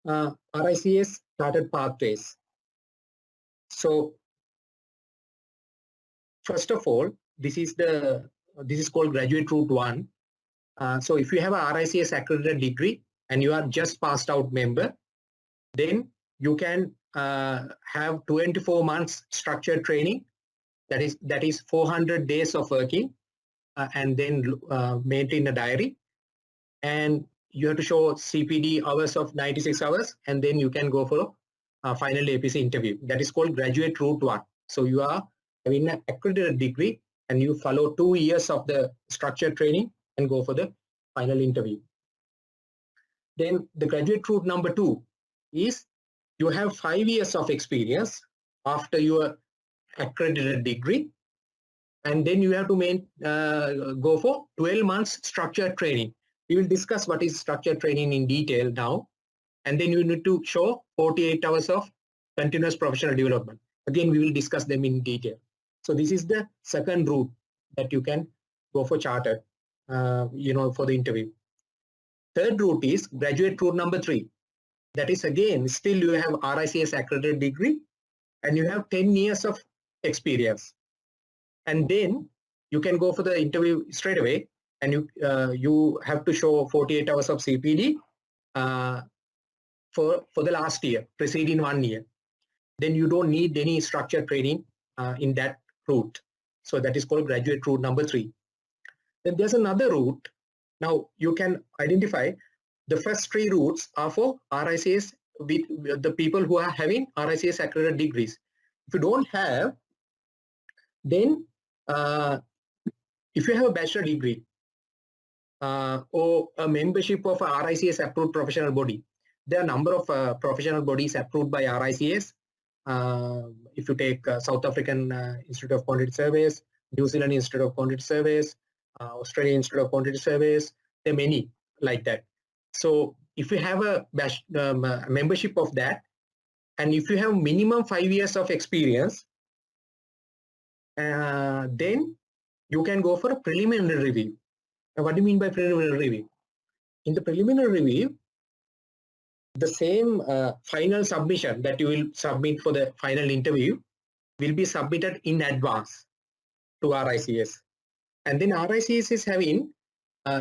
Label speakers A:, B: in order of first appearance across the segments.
A: RICS chartered pathways. So first of all, this is called graduate route 1. So if you have a RICS accredited degree and you are just passed out member, then you can have 24 months structured training. That is 400 days of working, and then maintain a diary. And you have to show CPD hours of 96 hours, and then you can go for a final APC interview. That is called graduate route 1. So you are having an accredited degree and you follow 2 years of the structured training and go for the final interview. Then the graduate route number 2 is you have 5 years of experience after your accredited degree, and then you have to go for 12 months structured training. We will discuss what is structured training in detail now, and then you need to show 48 hours of continuous professional development. Again, we will discuss them in detail. So this is the second route that you can go for chartered, for the interview. Third route is graduate route number 3. That is, again, still you have RICS accredited degree and you have 10 years of experience. And then you can go for the interview straight away, and you have to show 48 hours of CPD for the last year, preceding 1 year. Then you don't need any structured training in that route. So that is called graduate route number 3. Then there's another route. Now you can identify the first 3 routes are for RICS with the people who are having RICS accredited degrees. If you don't have, then if you have a bachelor degree or a membership of a RICS approved professional body, there are a number of professional bodies approved by RICS. If you take South African Institute of Quantity Surveys, New Zealand Institute of Quantity Surveys, Australian Institute of Quantity Surveys, there are many like that. So if you have a membership of that, and if you have minimum 5 years of experience, then you can go for a preliminary review. Now, what do you mean by preliminary review? In the preliminary review, the same final submission that you will submit for the final interview will be submitted in advance to RICS. And then RICS is having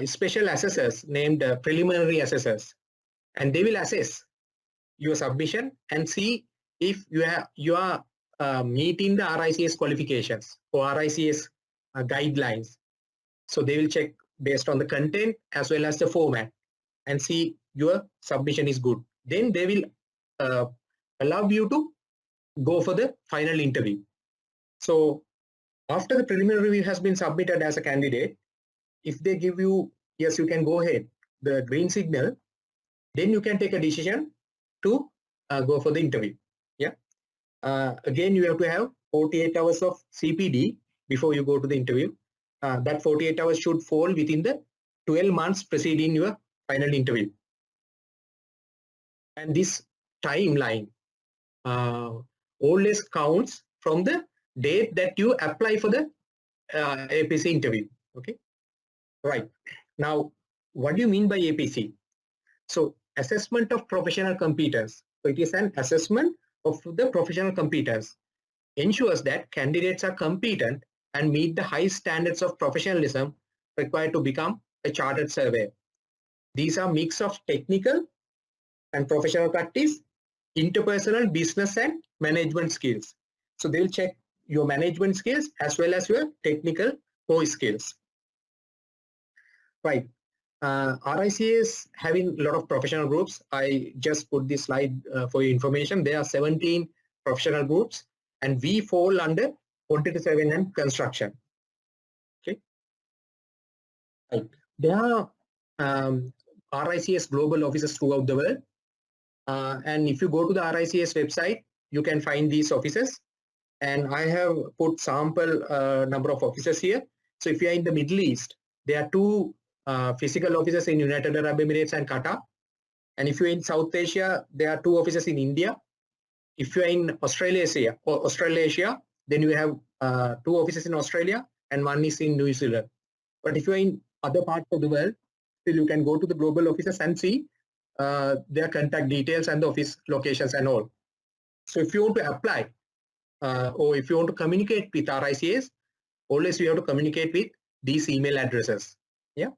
A: special assessors named preliminary assessors, and they will assess your submission and see if you are meeting the RICS qualifications or RICS guidelines. So they will check based on the content as well as the format and see your submission is good. Then they will allow you to go for the final interview. So after the preliminary review has been submitted as a candidate, if they give you, yes, you can go ahead, the green signal, then you can take a decision to go for the interview. Yeah. Again, you have to have 48 hours of CPD before you go to the interview. That 48 hours should fall within the 12 months preceding your final interview. And this timeline always counts from the date that you apply for the APC interview. Okay. Right. Now, what do you mean by APC? So, assessment of professional competence. So, it is an assessment of the professional competence. Ensures that candidates are competent and meet the high standards of professionalism required to become a chartered surveyor. These are mix of technical and professional practice, interpersonal, business and management skills. So they will check your management skills as well as your technical core skills. Right. RICS having a lot of professional groups. I just put this slide for your information. There are 17 professional groups, and we fall under quantity surveying and construction. Okay. Right. There are RICS global offices throughout the world. And if you go to the RICS website, you can find these offices. And I have put sample number of offices here. So if you are in the Middle East, there are 2 physical offices in United Arab Emirates and Qatar. And if you're in South Asia, there are 2 offices in India. If you're in Australasia, then you have 2 offices in Australia and 1 is in New Zealand. But if you're in other parts of the world, still you can go to the global offices and see their contact details and the office locations and all. So if you want to apply or if you want to communicate with RICS, always you have to communicate with these email addresses. Yeah.